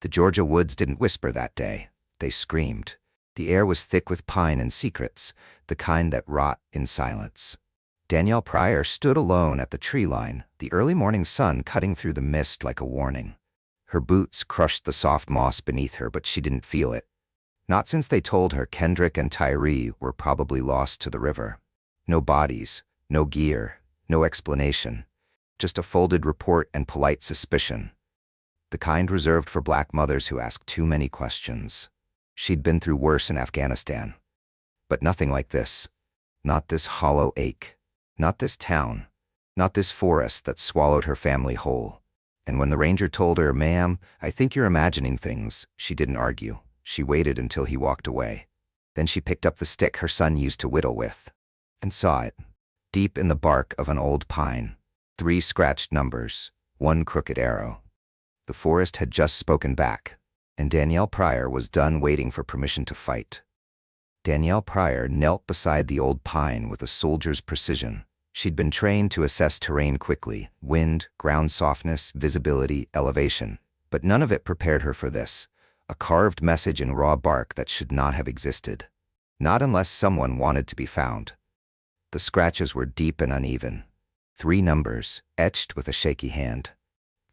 The Georgia woods didn't whisper that day. They screamed. The air was thick with pine and secrets, the kind that rot in silence. Danielle Pryor stood alone at the tree line, the early morning sun cutting through the mist like a warning. Her boots crushed the soft moss beneath her, but she didn't feel it. Not since they told her Kendrick and Tyree were probably lost to the river. No bodies, no gear, no explanation. Just a folded report and polite suspicion. The kind reserved for black mothers who ask too many questions. She'd been through worse in Afghanistan. But nothing like this. Not this hollow ache. Not this town. Not this forest that swallowed her family whole. And when the ranger told her, "Ma'am, I think you're imagining things," she didn't argue. She waited until he walked away. Then she picked up the stick her son used to whittle with, and saw it. Deep in the bark of an old pine. 3 scratched numbers, 1 crooked arrow. The forest had just spoken back, and Danielle Pryor was done waiting for permission to fight. Danielle Pryor knelt beside the old pine with a soldier's precision. She'd been trained to assess terrain quickly: wind, ground softness, visibility, elevation. But none of it prepared her for this. A carved message in raw bark that should not have existed. Not unless someone wanted to be found. The scratches were deep and uneven. 3 numbers, etched with a shaky hand.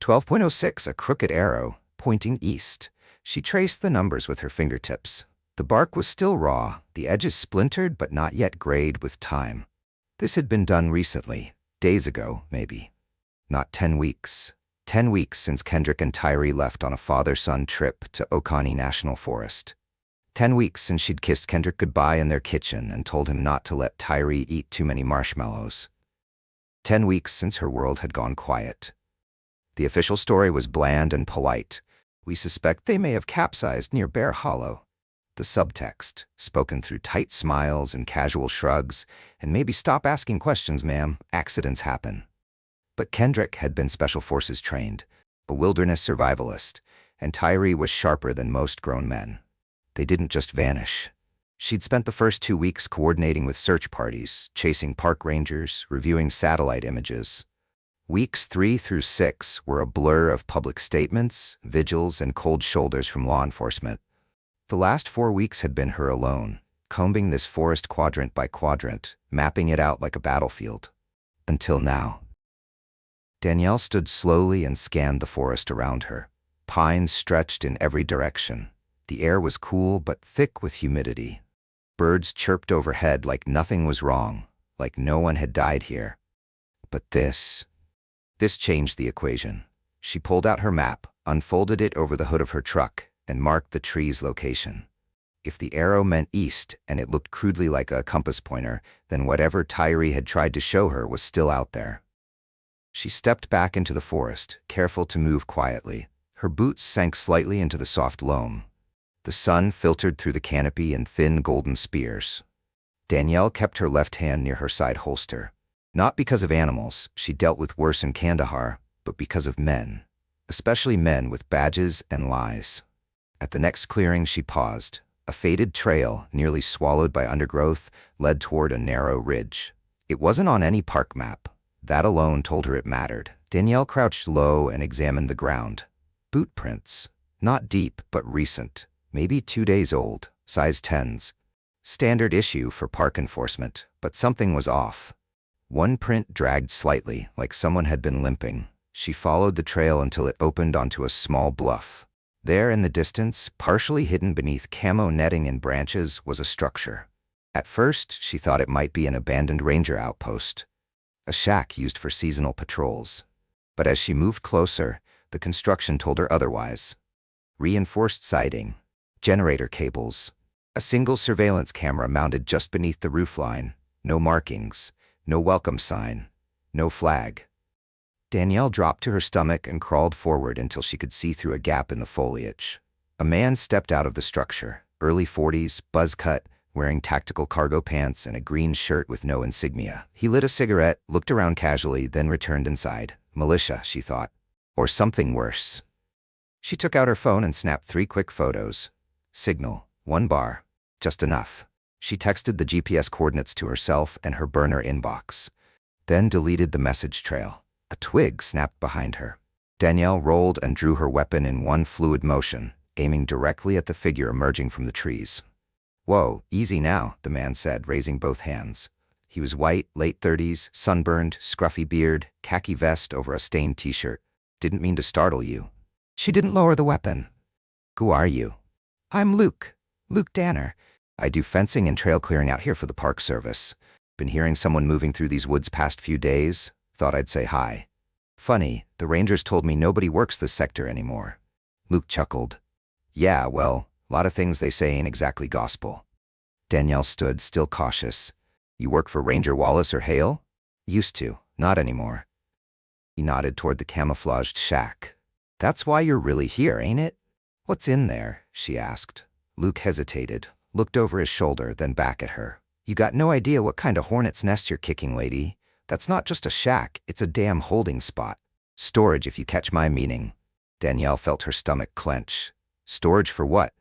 12.06, a crooked arrow, pointing east. She traced the numbers with her fingertips. The bark was still raw, the edges splintered but not yet grayed with time. This had been done recently, days ago, maybe. Not 10 weeks. 10 weeks since Kendrick and Tyree left on a father-son trip to Oconee National Forest. 10 weeks since she'd kissed Kendrick goodbye in their kitchen and told him not to let Tyree eat too many marshmallows. 10 weeks since her world had gone quiet. The official story was bland and polite. "We suspect they may have capsized near Bear Hollow." The subtext, spoken through tight smiles and casual shrugs, and "Maybe stop asking questions, ma'am. Accidents happen." But Kendrick had been Special Forces trained, a wilderness survivalist, and Tyree was sharper than most grown men. They didn't just vanish. She'd spent the first 2 weeks coordinating with search parties, chasing park rangers, reviewing satellite images. Weeks 3 through 6 were a blur of public statements, vigils, and cold shoulders from law enforcement. The last 4 weeks had been her alone, combing this forest quadrant by quadrant, mapping it out like a battlefield. Until now. Danielle stood slowly and scanned the forest around her. Pines stretched in every direction. The air was cool but thick with humidity. Birds chirped overhead like nothing was wrong, like no one had died here. But this changed the equation. She pulled out her map, unfolded it over the hood of her truck, and marked the tree's location. If the arrow meant east and it looked crudely like a compass pointer, then whatever Tyree had tried to show her was still out there. She stepped back into the forest, careful to move quietly. Her boots sank slightly into the soft loam. The sun filtered through the canopy in thin golden spears. Danielle kept her left hand near her side holster. Not because of animals, she dealt with worse in Kandahar, but because of men. Especially men with badges and lies. At the next clearing she paused. A faded trail, nearly swallowed by undergrowth, led toward a narrow ridge. It wasn't on any park map. That alone told her it mattered. Danielle crouched low and examined the ground. Boot prints. Not deep, but recent. Maybe 2 days old, size 10s. Standard issue for park enforcement, but something was off. One print dragged slightly, like someone had been limping. She followed the trail until it opened onto a small bluff. There in the distance, partially hidden beneath camo netting and branches, was a structure. At first, she thought it might be an abandoned ranger outpost, a shack used for seasonal patrols. But as she moved closer, the construction told her otherwise. Reinforced siding, generator cables, a single surveillance camera mounted just beneath the roofline, no markings, no welcome sign, no flag. Danielle dropped to her stomach and crawled forward until she could see through a gap in the foliage. A man stepped out of the structure, early 40s, buzz cut, wearing tactical cargo pants and a green shirt with no insignia. He lit a cigarette, looked around casually, then returned inside. Militia, she thought. Or something worse. She took out her phone and snapped 3 quick photos. Signal, 1 bar. Just enough. She texted the GPS coordinates to herself and her burner inbox. Then deleted the message trail. A twig snapped behind her. Danielle rolled and drew her weapon in one fluid motion, aiming directly at the figure emerging from the trees. "Whoa, easy now," the man said, raising both hands. He was white, late 30s, sunburned, scruffy beard, khaki vest over a stained t-shirt. "Didn't mean to startle you." She didn't lower the weapon. "Who are you?" "I'm Luke. Luke Danner. I do fencing and trail clearing out here for the Park Service. Been hearing someone moving through these woods past few days. Thought I'd say hi." "Funny, the rangers told me nobody works this sector anymore." Luke chuckled. "Yeah, well, a lot of things they say ain't exactly gospel." Danielle stood, still cautious. "You work for Ranger Wallace or Hale?" "Used to, not anymore." He nodded toward the camouflaged shack. "That's why you're really here, ain't it?" "What's in there?" she asked. Luke hesitated, looked over his shoulder, then back at her. "You got no idea what kind of hornet's nest you're kicking, lady. That's not just a shack, it's a damn holding spot. Storage, if you catch my meaning." Danielle felt her stomach clench. "Storage for what?"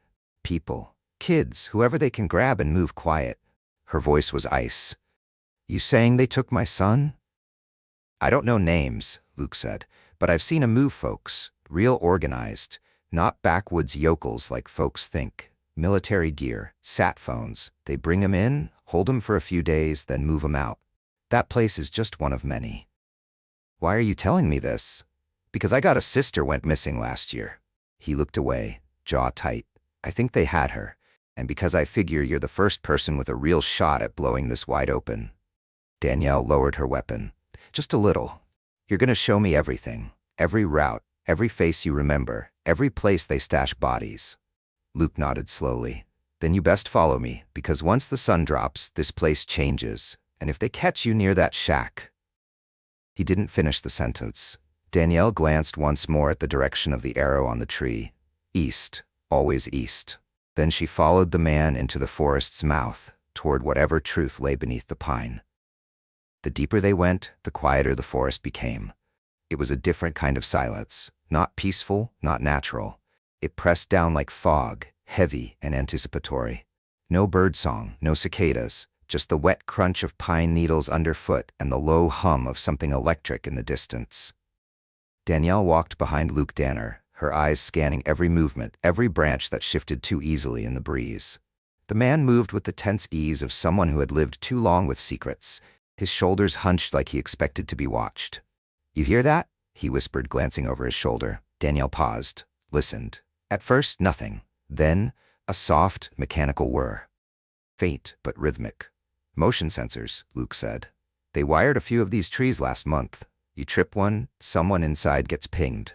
"People. Kids, whoever they can grab and move quiet." Her voice was ice. "You saying they took my son?" "I don't know names," Luke said, "but I've seen 'em move folks. Real organized. Not backwoods yokels like folks think. Military gear, sat phones. They bring 'em in, hold 'em for a few days, then move 'em out. That place is just one of many." "Why are you telling me this?" "Because I got a sister went missing last year." He looked away, jaw tight. "I think they had her. And because I figure you're the first person with a real shot at blowing this wide open." Danielle lowered her weapon. "Just a little. You're gonna show me everything. Every route, every face you remember, every place they stash bodies." Luke nodded slowly. "Then you best follow me, because once the sun drops, this place changes. And if they catch you near that shack—" He didn't finish the sentence. Danielle glanced once more at the direction of the arrow on the tree. East, always east. Then she followed the man into the forest's mouth, toward whatever truth lay beneath the pine. The deeper they went, the quieter the forest became. It was a different kind of silence, not peaceful, not natural. It pressed down like fog, heavy and anticipatory. No birdsong, no cicadas, just the wet crunch of pine needles underfoot and the low hum of something electric in the distance. Danielle walked behind Luke Danner, her eyes scanning every movement, every branch that shifted too easily in the breeze. The man moved with the tense ease of someone who had lived too long with secrets, his shoulders hunched like he expected to be watched. "You hear that?" he whispered, glancing over his shoulder. Danielle paused, listened. At first, nothing. Then, a soft, mechanical whir. Faint, but rhythmic. "Motion sensors," Luke said. "They wired a few of these trees last month. You trip one, someone inside gets pinged."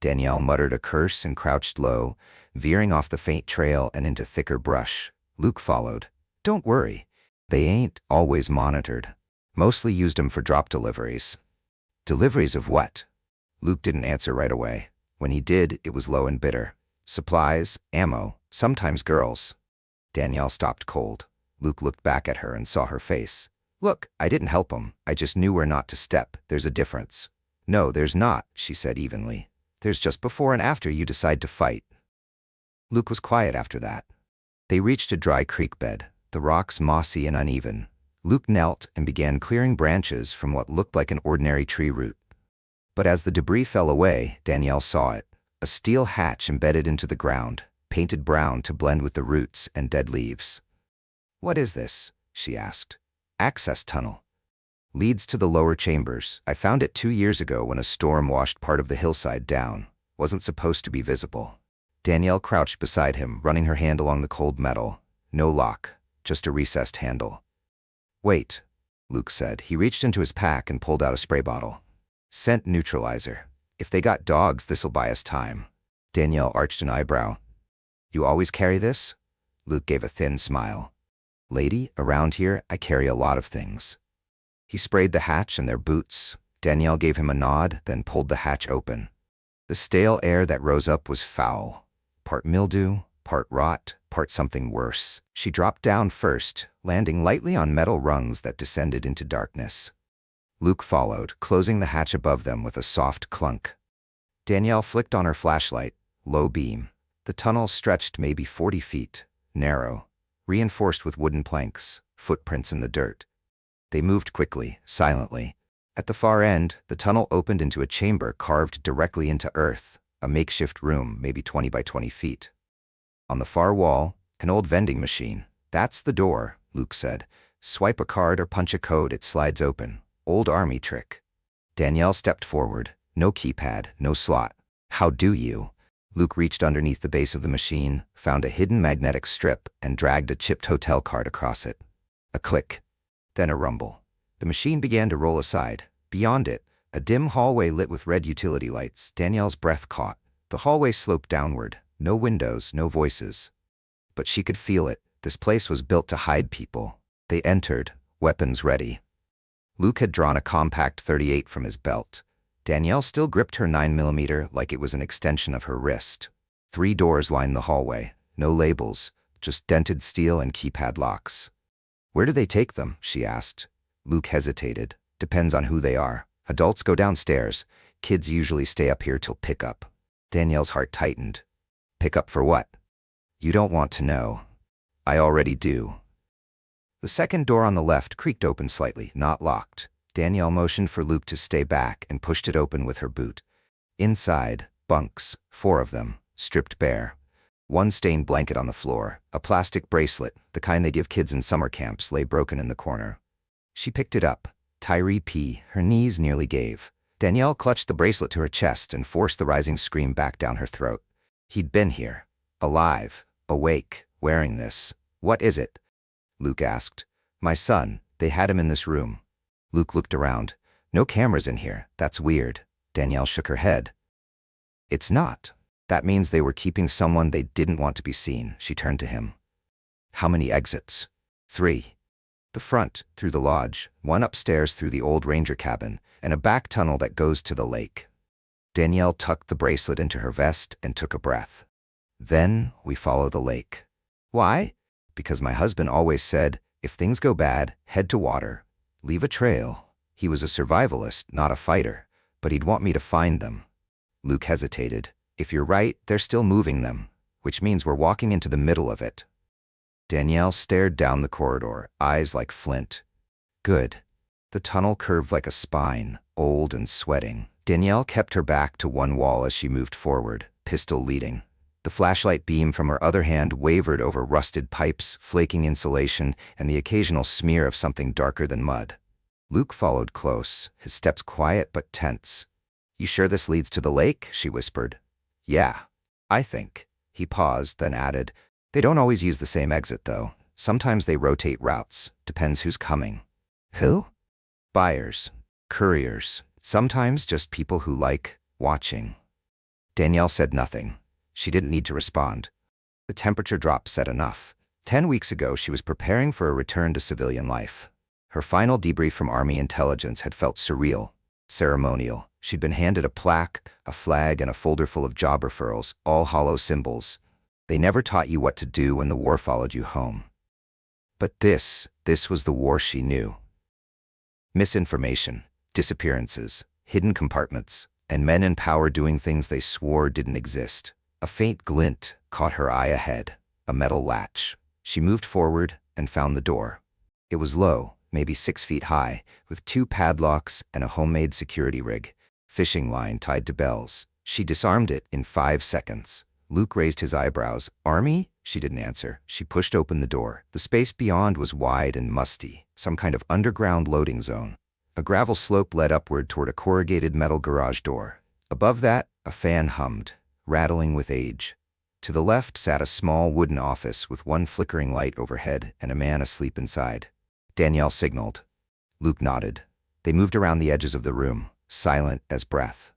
Danielle muttered a curse and crouched low, veering off the faint trail and into thicker brush. Luke followed. "Don't worry. They ain't always monitored. Mostly used 'em for drop deliveries." "Deliveries of what?" Luke didn't answer right away. When he did, it was low and bitter. "Supplies, ammo, sometimes girls." Danielle stopped cold. Luke looked back at her and saw her face. "Look, I didn't help 'em. I just knew where not to step. There's a difference." "No, there's not," she said evenly. "There's just before and after you decide to fight." Luke was quiet after that. They reached a dry creek bed, the rocks mossy and uneven. Luke knelt and began clearing branches from what looked like an ordinary tree root. But as the debris fell away, Danielle saw it. A steel hatch embedded into the ground, painted brown to blend with the roots and dead leaves. "What is this?" she asked. "Access tunnel. Leads to the lower chambers. I found it 2 years ago when a storm washed part of the hillside down. Wasn't supposed to be visible." Danielle crouched beside him, running her hand along the cold metal. No lock, just a recessed handle. "Wait," Luke said. He reached into his pack and pulled out a spray bottle. "Scent neutralizer. If they got dogs, this'll buy us time." Danielle arched an eyebrow. "You always carry this?" Luke gave a thin smile. "Lady, around here, I carry a lot of things." He sprayed the hatch and their boots. Danielle gave him a nod, then pulled the hatch open. The stale air that rose up was foul. Part mildew, part rot, part something worse. She dropped down first, landing lightly on metal rungs that descended into darkness. Luke followed, closing the hatch above them with a soft clunk. Danielle flicked on her flashlight, low beam. The tunnel stretched maybe 40 feet, narrow, reinforced with wooden planks, footprints in the dirt. They moved quickly, silently. At the far end, the tunnel opened into a chamber carved directly into earth, a makeshift room maybe 20 by 20 feet. On the far wall, an old vending machine. "That's the door," Luke said. "Swipe a card or punch a code, it slides open. Old army trick." Danielle stepped forward. No keypad, no slot. "How do you?" Luke reached underneath the base of the machine, found a hidden magnetic strip, and dragged a chipped hotel card across it. A click, then a rumble. The machine began to roll aside. Beyond it, a dim hallway lit with red utility lights. Danielle's breath caught. The hallway sloped downward. No windows, no voices. But she could feel it. This place was built to hide people. They entered, weapons ready. Luke had drawn a compact .38 from his belt. Danielle still gripped her 9mm like it was an extension of her wrist. 3 doors lined the hallway. No labels, just dented steel and keypad locks. "Where do they take them?" she asked. Luke hesitated. "Depends on who they are. Adults go downstairs. Kids usually stay up here till pickup." Danielle's heart tightened. "Pickup for what?" "You don't want to know." "I already do." The second door on the left creaked open slightly, not locked. Danielle motioned for Luke to stay back and pushed it open with her boot. Inside, bunks, 4 of them, stripped bare. One stained blanket on the floor, a plastic bracelet, the kind they give kids in summer camps, lay broken in the corner. She picked it up. Tyree P. Her knees nearly gave. Danielle clutched the bracelet to her chest and forced the rising scream back down her throat. He'd been here. Alive. Awake. Wearing this. "What is it?" Luke asked. "My son. They had him in this room." Luke looked around. "No cameras in here. That's weird." Danielle shook her head. "It's not. That means they were keeping someone they didn't want to be seen." She turned to him. "How many exits?" 3. The front, through the lodge, one upstairs through the old ranger cabin, and a back tunnel that goes to the lake. Danielle tucked the bracelet into her vest and took a breath. "Then we follow the lake." "Why?" "Because my husband always said, if things go bad, head to water. Leave a trail." He was a survivalist, not a fighter, but he'd want me to find them. Luke hesitated. "If you're right, they're still moving them, which means we're walking into the middle of it." Danielle stared down the corridor, eyes like flint. "Good." The tunnel curved like a spine, old and sweating. Danielle kept her back to one wall as she moved forward, pistol leading. The flashlight beam from her other hand wavered over rusted pipes, flaking insulation, and the occasional smear of something darker than mud. Luke followed close, his steps quiet but tense. "You sure this leads to the lake?" she whispered. "Yeah, I think." He paused, then added, "They don't always use the same exit, though. Sometimes they rotate routes. Depends who's coming." "Who?" "Buyers. Couriers. Sometimes just people who like watching." Danielle said nothing. She didn't need to respond. The temperature drop said enough. 10 weeks ago, she was preparing for a return to civilian life. Her final debrief from Army intelligence had felt surreal, ceremonial. She'd been handed a plaque, a flag, and a folder full of job referrals, all hollow symbols. They never taught you what to do when the war followed you home. But this was the war she knew. Misinformation, disappearances, hidden compartments, and men in power doing things they swore didn't exist. A faint glint caught her eye ahead, a metal latch. She moved forward and found the door. It was low, maybe 6 feet high, with 2 padlocks and a homemade security rig, fishing line tied to bells. She disarmed it in 5 seconds. Luke raised his eyebrows. "Army?" She didn't answer. She pushed open the door. The space beyond was wide and musty, some kind of underground loading zone. A gravel slope led upward toward a corrugated metal garage door. Above that, a fan hummed, rattling with age. To the left sat a small wooden office with one flickering light overhead and a man asleep inside. Danielle signaled. Luke nodded. They moved around the edges of the room, silent as breath.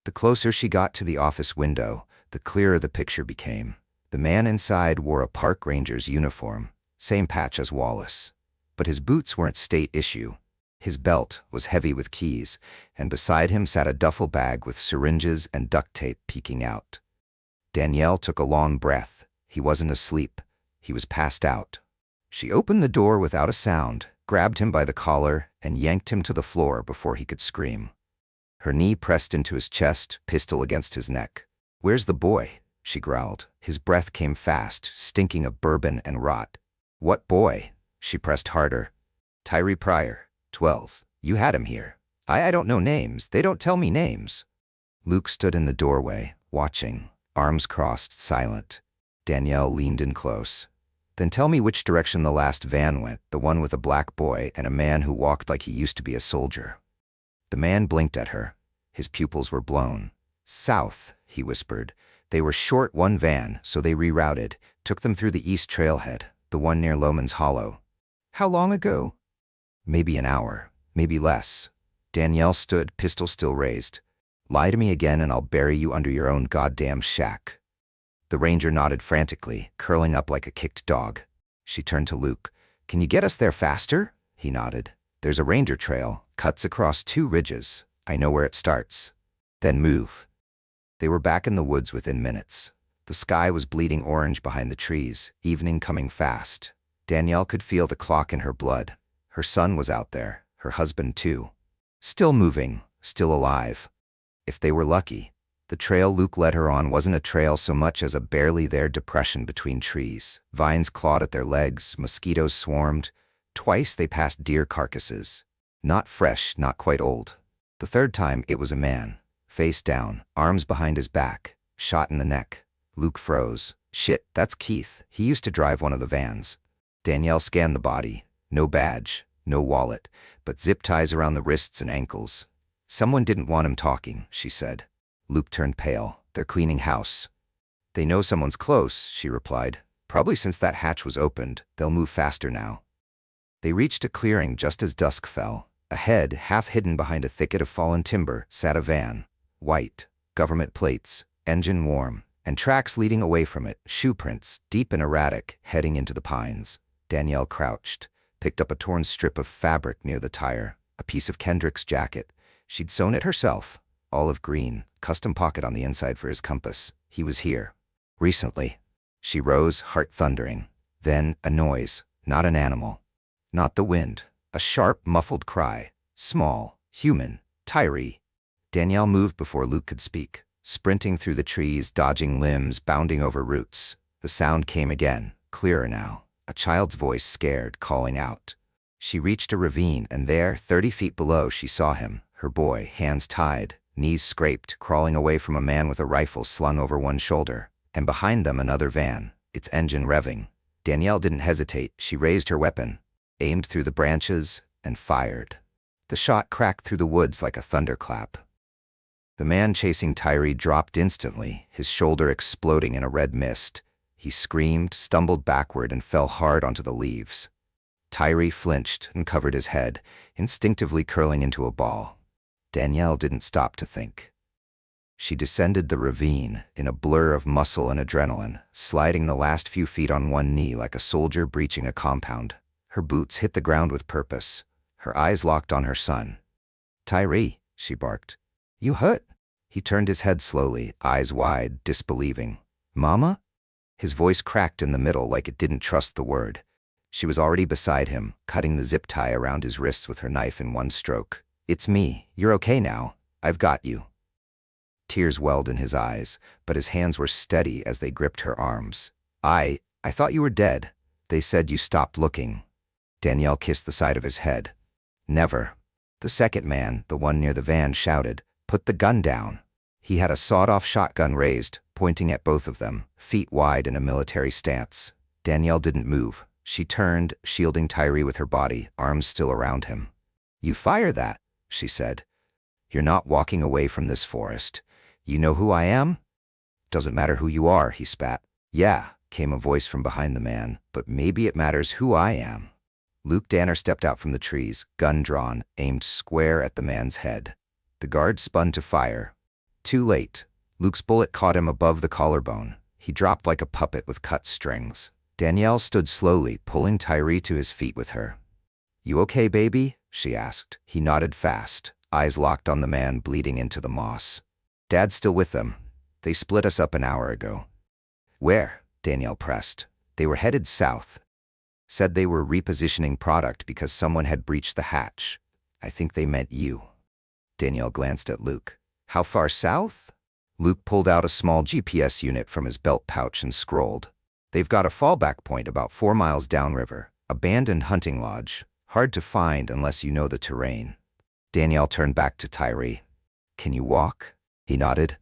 The closer she got to the office window, the clearer the picture became. The man inside wore a park ranger's uniform, same patch as Wallace. But his boots weren't state issue. His belt was heavy with keys, and beside him sat a duffel bag with syringes and duct tape peeking out. Danielle took a long breath. He wasn't asleep. He was passed out. She opened the door without a sound, grabbed him by the collar, and yanked him to the floor before he could scream. Her knee pressed into his chest, pistol against his neck. "Where's the boy?" she growled. His breath came fast, stinking of bourbon and rot. "What boy?" She pressed harder. "Tyree Pryor, 12. You had him here." I don't know names. They don't tell me names. Luke stood in the doorway, watching, arms crossed, silent. Danielle leaned in close. Then tell me which direction the last van went, the one with a black boy and a man who walked like he used to be a soldier. The man blinked at her. His pupils were blown. South, he whispered. They were short one van, so they rerouted, took them through the east trailhead, the one near Loman's Hollow. How long ago? Maybe an hour, maybe less. Danielle stood, pistol still raised. Lie to me again and I'll bury you under your own goddamn shack. The ranger nodded frantically, curling up like a kicked dog. She turned to Luke. Can you get us there faster? He nodded. There's a ranger trail, cuts across 2 ridges. I know where it starts. Then move. They were back in the woods within minutes. The sky was bleeding orange behind the trees, evening coming fast. Danielle could feel the clock in her blood. Her son was out there, her husband too. Still moving, still alive. If they were lucky. The trail Luke led her on wasn't a trail so much as a barely there depression between trees. Vines clawed at their legs, mosquitoes swarmed. Twice they passed deer carcasses. Not fresh, not quite old. The third time it was a man, face down, arms behind his back, shot in the neck. Luke froze. Shit, that's Keith. He used to drive one of the vans. Danielle scanned the body. No badge, no wallet, but zip ties around the wrists and ankles. Someone didn't want him talking, she said. Luke turned pale. They're cleaning house. They know someone's close, she replied. Probably since that hatch was opened. They'll move faster now. They reached a clearing just as dusk fell. Ahead, half hidden behind a thicket of fallen timber, sat a van. White, government plates, engine warm, and tracks leading away from it, shoe prints, deep and erratic, heading into the pines. Danielle crouched, picked up a torn strip of fabric near the tire, a piece of Kendrick's jacket. She'd sewn it herself, olive green, custom pocket on the inside for his compass. He was here. Recently. She rose, heart thundering. Then a noise, not an animal. Not the wind. A sharp, muffled cry. Small, human, Tyree. Danielle moved before Luke could speak, sprinting through the trees, dodging limbs, bounding over roots. The sound came again, clearer now. A child's voice, scared, calling out. She reached a ravine, and there, 30 feet below, she saw him, her boy, hands tied, knees scraped, crawling away from a man with a rifle slung over one shoulder. And behind them another van, its engine revving. Danielle didn't hesitate. She raised her weapon, aimed through the branches, and fired. The shot cracked through the woods like a thunderclap. The man chasing Tyree dropped instantly, his shoulder exploding in a red mist. He screamed, stumbled backward, and fell hard onto the leaves. Tyree flinched and covered his head, instinctively curling into a ball. Danielle didn't stop to think. She descended the ravine in a blur of muscle and adrenaline, sliding the last few feet on one knee like a soldier breaching a compound. Her boots hit the ground with purpose. Her eyes locked on her son. "Tyree," she barked. "You hurt?" He turned his head slowly, eyes wide, disbelieving. "Mama?" His voice cracked in the middle like it didn't trust the word. She was already beside him, cutting the zip tie around his wrists with her knife in one stroke. "It's me. You're okay now. I've got you." Tears welled in his eyes, but his hands were steady as they gripped her arms. I thought you were dead. They said you stopped looking." Danielle kissed the side of his head. "Never." The second man, the one near the van, shouted, "Put the gun down." He had a sawed-off shotgun raised, pointing at both of them, feet wide in a military stance. Danielle didn't move. She turned, shielding Tyree with her body, arms still around him. "You fire that," she said. "You're not walking away from this forest. You know who I am?" "Doesn't matter who you are," he spat. "Yeah," came a voice from behind the man, "but maybe it matters who I am." Luke Danner stepped out from the trees, gun drawn, aimed square at the man's head. The guard spun to fire. Too late. Luke's bullet caught him above the collarbone. He dropped like a puppet with cut strings. Danielle stood slowly, pulling Tyree to his feet with her. "You okay, baby?" she asked. He nodded fast, eyes locked on the man bleeding into the moss. "Dad's still with them. They split us up an hour ago." "Where?" Danielle pressed. "They were headed south. Said they were repositioning product because someone had breached the hatch. I think they meant you." Danielle glanced at Luke. "How far south?" Luke pulled out a small GPS unit from his belt pouch and scrolled. "They've got a fallback point about 4 miles downriver. Abandoned hunting lodge. Hard to find unless you know the terrain." Danielle turned back to Tyree. Can you walk? He nodded.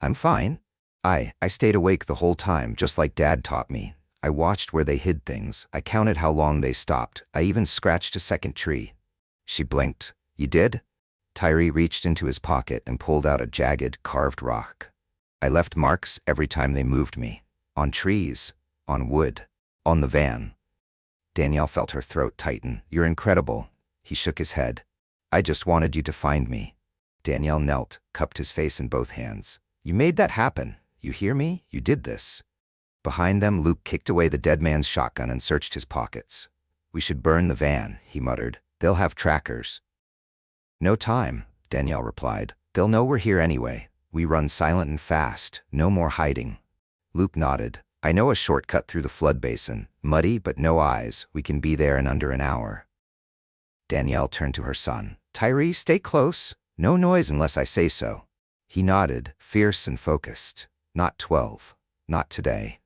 I'm fine. I stayed awake the whole time, just like Dad taught me. I watched where they hid things. I counted how long they stopped. I even scratched a second tree. She blinked. You did? Tyree reached into his pocket and pulled out a jagged, carved rock. I left marks every time they moved me. On trees, on wood, on the van. Danielle felt her throat tighten. You're incredible. He shook his head. I just wanted you to find me. Danielle knelt, cupped his face in both hands. You made that happen. You hear me? You did this. Behind them, Luke kicked away the dead man's shotgun and searched his pockets. We should burn the van, he muttered. They'll have trackers. No time, Danielle replied. They'll know we're here anyway. We run silent and fast. No more hiding. Luke nodded. I know a shortcut through the flood basin. Muddy, but no eyes. We can be there in under an hour. Danielle turned to her son. Tyree, stay close. No noise unless I say so. He nodded, fierce and focused. Not 12. Not today.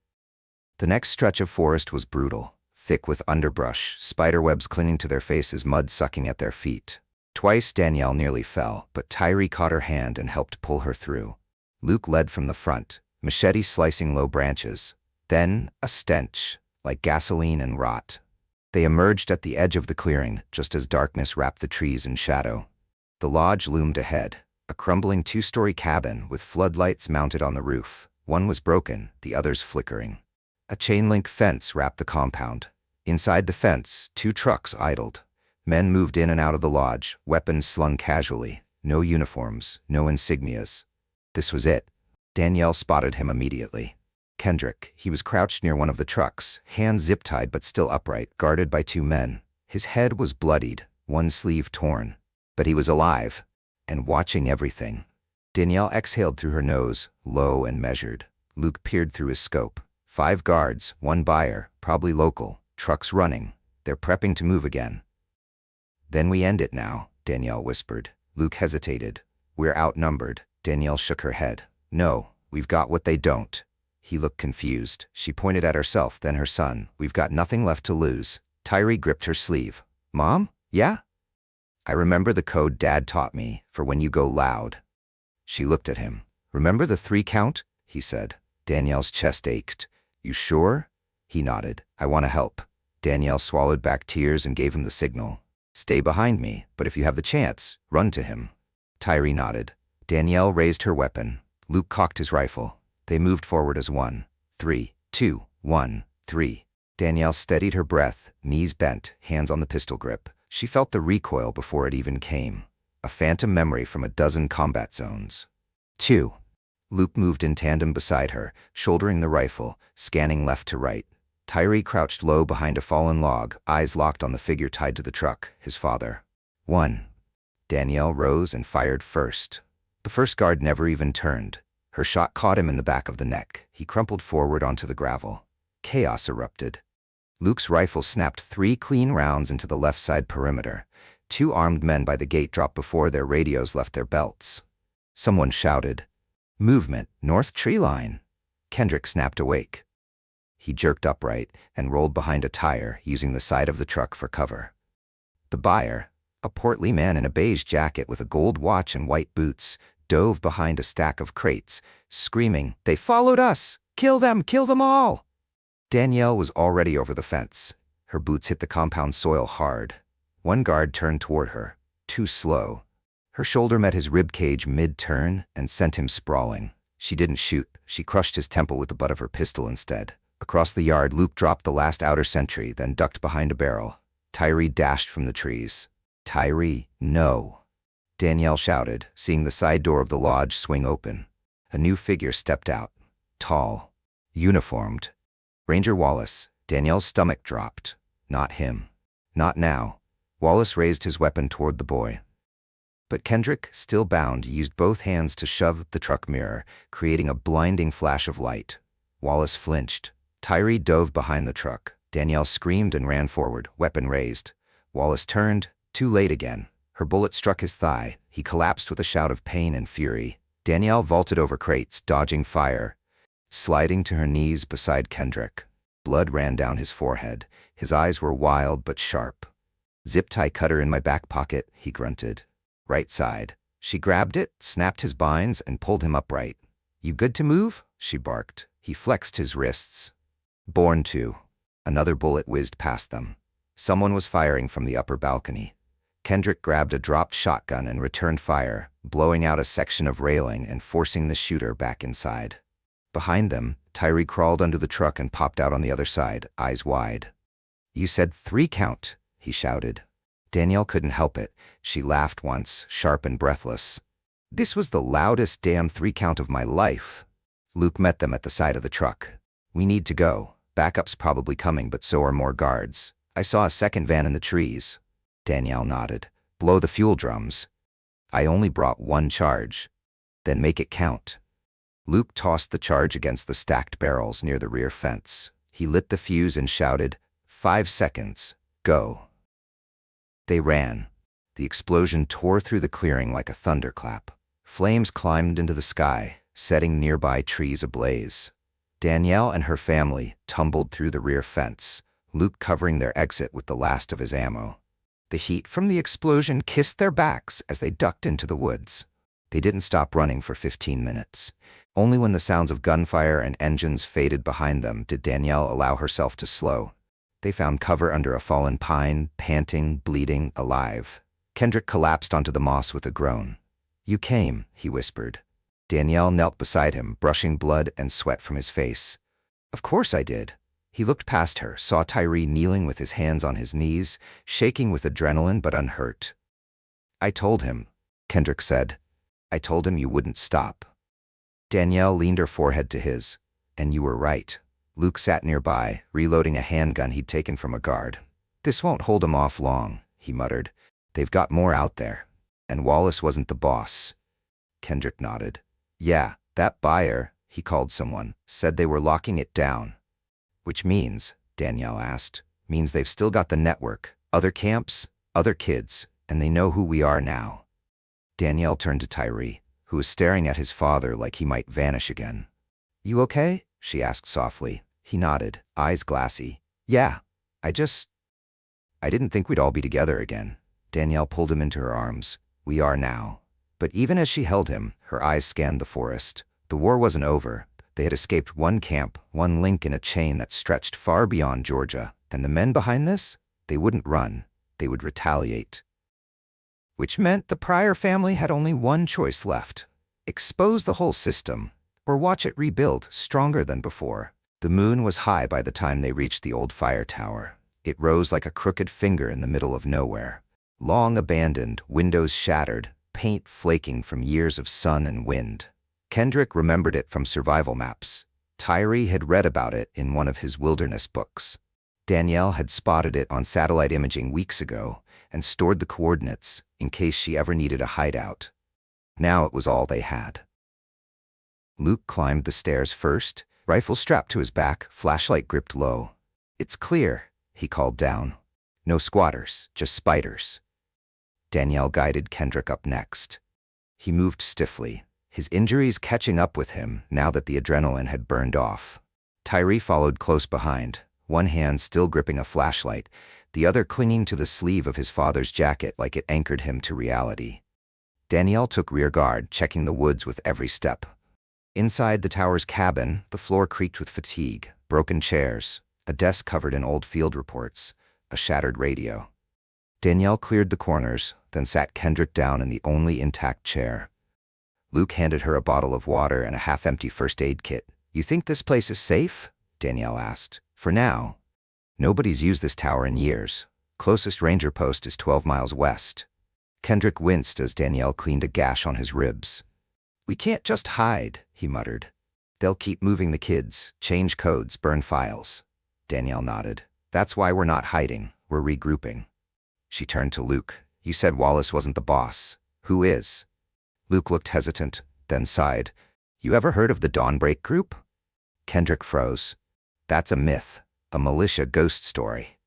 The next stretch of forest was brutal, thick with underbrush, spiderwebs clinging to their faces, mud sucking at their feet. Twice Danielle nearly fell, but Tyree caught her hand and helped pull her through. Luke led from the front, machete slicing low branches. Then a stench, like gasoline and rot. They emerged at the edge of the clearing, just as darkness wrapped the trees in shadow. The lodge loomed ahead, a crumbling two-story cabin with floodlights mounted on the roof. One was broken, the others flickering. A chain-link fence wrapped the compound. Inside the fence, 2 trucks idled. Men moved in and out of the lodge, weapons slung casually. No uniforms, no insignias. This was it. Danielle spotted him immediately. Kendrick. He was crouched near one of the trucks, hands zip-tied but still upright, guarded by 2 men. His head was bloodied, one sleeve torn. But he was alive, and watching everything. Danielle exhaled through her nose, low and measured. Luke peered through his scope. 5 guards, 1 buyer, probably local, trucks running. They're prepping to move again. Then we end it now, Danielle whispered. Luke hesitated. We're outnumbered. Danielle shook her head. No, we've got what they don't. He looked confused. She pointed at herself, then her son. We've got nothing left to lose. Tyree gripped her sleeve. Mom? Yeah? I remember the code Dad taught me for when you go loud. She looked at him. Remember the 3 count? He said. Danielle's chest ached. You sure? He nodded. I want to help. Danielle swallowed back tears and gave him the signal. Stay behind me, but if you have the chance, run to him. Tyree nodded. Danielle raised her weapon. Luke cocked his rifle. They moved forward as 1, 3, 2, 1, 3. Danielle steadied her breath, knees bent, hands on the pistol grip. She felt the recoil before it even came. A phantom memory from a dozen combat zones. 2. Luke moved in tandem beside her, shouldering the rifle, scanning left to right. Tyree crouched low behind a fallen log, eyes locked on the figure tied to the truck, his father. 1. Danielle rose and fired first. The first guard never even turned. Her shot caught him in the back of the neck. He crumpled forward onto the gravel. Chaos erupted. Luke's rifle snapped 3 clean rounds into the left side perimeter. 2 armed men by the gate dropped before their radios left their belts. Someone shouted, "Movement, north tree line." Kendrick snapped awake. He jerked upright and rolled behind a tire, using the side of the truck for cover. The buyer, a portly man in a beige jacket with a gold watch and white boots, dove behind a stack of crates, screaming, "They followed us! Kill them! Kill them all!" Danielle was already over the fence. Her boots hit the compound soil hard. One guard turned toward her, too slow. Her shoulder met his ribcage mid-turn and sent him sprawling. She didn't shoot. She crushed his temple with the butt of her pistol instead. Across the yard, Luke dropped the last outer sentry, then ducked behind a barrel. Tyree dashed from the trees. Tyree, no. Danielle shouted, seeing the side door of the lodge swing open. A new figure stepped out. Tall. Uniformed. Ranger Wallace. Danielle's stomach dropped. Not him. Not now. Wallace raised his weapon toward the boy. But Kendrick, still bound, used both hands to shove the truck mirror, creating a blinding flash of light. Wallace flinched. Tyree dove behind the truck. Danielle screamed and ran forward, weapon raised. Wallace turned, too late again. Her bullet struck his thigh. He collapsed with a shout of pain and fury. Danielle vaulted over crates, dodging fire, sliding to her knees beside Kendrick. Blood ran down his forehead. His eyes were wild but sharp. "Zip tie cutter in my back pocket," he grunted. Right side. She grabbed it, snapped his binds, and pulled him upright. You good to move? She barked. He flexed his wrists. Born to. Another bullet whizzed past them. Someone was firing from the upper balcony. Kendrick grabbed a dropped shotgun and returned fire, blowing out a section of railing and forcing the shooter back inside. Behind them, Tyree crawled under the truck and popped out on the other side, eyes wide. You said 3 count, he shouted. Danielle couldn't help it. She laughed once, sharp and breathless. This was the loudest damn 3 count of my life. Luke met them at the side of the truck. We need to go. Backup's probably coming, but so are more guards. I saw a second van in the trees. Danielle nodded. Blow the fuel drums. I only brought 1 charge. Then make it count. Luke tossed the charge against the stacked barrels near the rear fence. He lit the fuse and shouted, 5 seconds. Go. They ran. The explosion tore through the clearing like a thunderclap. Flames climbed into the sky, setting nearby trees ablaze. Danielle and her family tumbled through the rear fence, Luke covering their exit with the last of his ammo. The heat from the explosion kissed their backs as they ducked into the woods. They didn't stop running for 15 minutes. Only when the sounds of gunfire and engines faded behind them did Danielle allow herself to slow. They found cover under a fallen pine, panting, bleeding, alive. Kendrick collapsed onto the moss with a groan. You came, he whispered. Danielle knelt beside him, brushing blood and sweat from his face. Of course I did. He looked past her, saw Tyree kneeling with his hands on his knees, shaking with adrenaline but unhurt. I told him, Kendrick said. I told him you wouldn't stop. Danielle leaned her forehead to his. And you were right. Luke sat nearby, reloading a handgun he'd taken from a guard. This won't hold him off long, he muttered. They've got more out there. And Wallace wasn't the boss. Kendrick nodded. Yeah, that buyer, he called someone, said they were locking it down. Which means, Danielle asked, means they've still got the network, other camps, other kids, and they know who we are now. Danielle turned to Tyree, who was staring at his father like he might vanish again. You okay? She asked softly. He nodded, eyes glassy. Yeah, I didn't think we'd all be together again. Danielle pulled him into her arms. We are now. But even as she held him, her eyes scanned the forest. The war wasn't over. They had escaped one camp, one link in a chain that stretched far beyond Georgia. And the men behind this? They wouldn't run. They would retaliate. Which meant the Pryor family had only one choice left. Expose the whole system, or watch it rebuild stronger than before. The moon was high by the time they reached the old fire tower. It rose like a crooked finger in the middle of nowhere. Long abandoned, windows shattered, paint flaking from years of sun and wind. Kendrick remembered it from survival maps. Tyree had read about it in one of his wilderness books. Danielle had spotted it on satellite imaging weeks ago and stored the coordinates in case she ever needed a hideout. Now it was all they had. Luke climbed the stairs first, rifle strapped to his back, flashlight gripped low. It's clear, he called down. No squatters, just spiders. Danielle guided Kendrick up next. He moved stiffly, his injuries catching up with him now that the adrenaline had burned off. Tyree followed close behind, one hand still gripping a flashlight, the other clinging to the sleeve of his father's jacket like it anchored him to reality. Danielle took rear guard, checking the woods with every step. Inside the tower's cabin, the floor creaked with fatigue, broken chairs, a desk covered in old field reports, a shattered radio. Danielle cleared the corners, then sat Kendrick down in the only intact chair. Luke handed her a bottle of water and a half-empty first aid kit. You think this place is safe? Danielle asked. For now. Nobody's used this tower in years. Closest ranger post is 12 miles west. Kendrick winced as Danielle cleaned a gash on his ribs. We can't just hide, he muttered. They'll keep moving the kids, change codes, burn files. Danielle nodded. That's why we're not hiding, we're regrouping. She turned to Luke. You said Wallace wasn't the boss. Who is? Luke looked hesitant, then sighed. You ever heard of the Dawnbreak Group? Kendrick froze. That's a myth, a militia ghost story.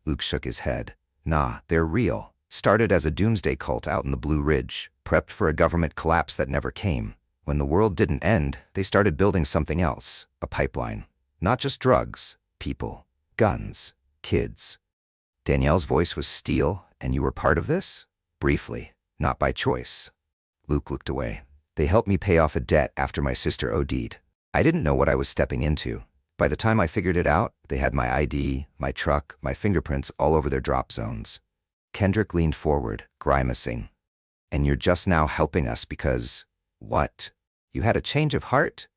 Luke shook his head. Nah, they're real. Started as a doomsday cult out in the Blue Ridge, prepped for a government collapse that never came. When the world didn't end, they started building something else, a pipeline. Not just drugs, people, guns, kids. Danielle's voice was steel, and you were part of this? Briefly. Not by choice. Luke looked away. They helped me pay off a debt after my sister OD'd. I didn't know what I was stepping into. By the time I figured it out, they had my ID, my truck, my fingerprints all over their drop zones. Kendrick leaned forward, grimacing. And you're just now helping us because… what? You had a change of heart?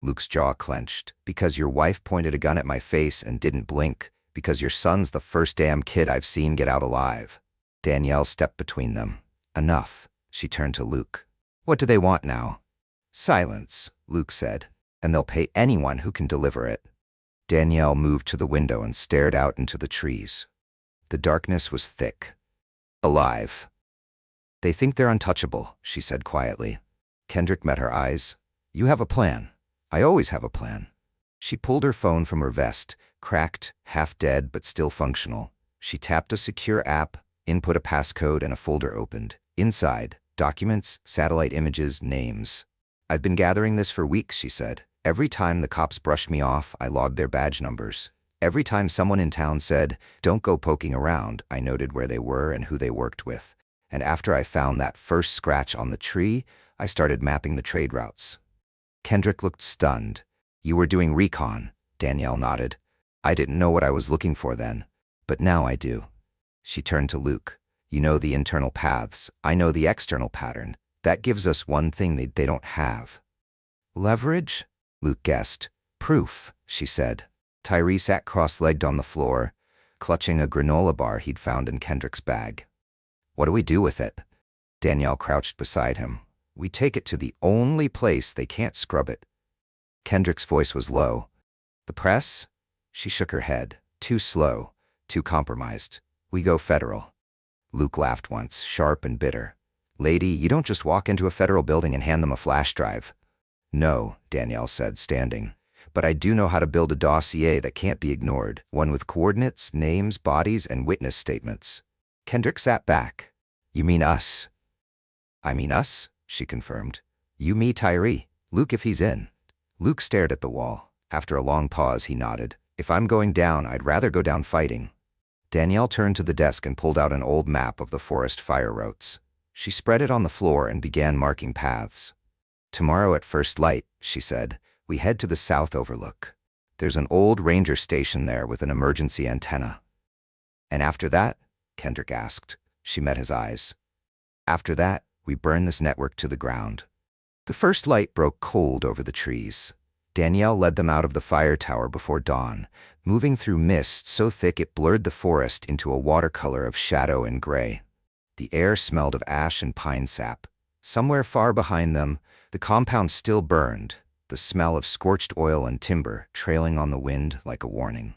Luke's jaw clenched. Because your wife pointed a gun at my face and didn't blink. Because your son's the first damn kid I've seen get out alive. Danielle stepped between them. Enough. She turned to Luke. What do they want now? Silence, Luke said. And they'll pay anyone who can deliver it. Danielle moved to the window and stared out into the trees. The darkness was thick. Alive. They think they're untouchable, she said quietly. Kendrick met her eyes. You have a plan. I always have a plan. She pulled her phone from her vest, cracked, half dead but still functional. She tapped a secure app, input a passcode, and a folder opened. Inside, documents, satellite images, names. I've been gathering this for weeks, she said. Every time the cops brushed me off, I logged their badge numbers. Every time someone in town said, don't go poking around, I noted where they were and who they worked with. And after I found that first scratch on the tree, I started mapping the trade routes. Kendrick looked stunned. You were doing recon, Danielle nodded. I didn't know what I was looking for then, but now I do. She turned to Luke. You know the internal paths. I know the external pattern. That gives us one thing they don't have. Leverage? Luke guessed. Proof, she said. Tyree sat cross-legged on the floor, clutching a granola bar he'd found in Kendrick's bag. What do we do with it? Danielle crouched beside him. We take it to the only place they can't scrub it. Kendrick's voice was low. The press? She shook her head. Too slow, too compromised. We go federal. Luke laughed once, sharp and bitter. Lady, you don't just walk into a federal building and hand them a flash drive. No, Danielle said, standing. But I do know how to build a dossier that can't be ignored, one with coordinates, names, bodies, and witness statements. Kendrick sat back. You mean us? I mean us, she confirmed. You, me, Tyree. Luke if he's in. Luke stared at the wall. After a long pause, he nodded. If I'm going down, I'd rather go down fighting. Danielle turned to the desk and pulled out an old map of the forest fire routes. She spread it on the floor and began marking paths. Tomorrow at first light, she said, we head to the south overlook. There's an old ranger station there with an emergency antenna. And after that? Kendrick asked. She met his eyes. After that, we burn this network to the ground. The first light broke cold over the trees. Danielle led them out of the fire tower before dawn, moving through mist so thick it blurred the forest into a watercolor of shadow and gray. The air smelled of ash and pine sap. Somewhere far behind them, the compound still burned, the smell of scorched oil and timber trailing on the wind like a warning.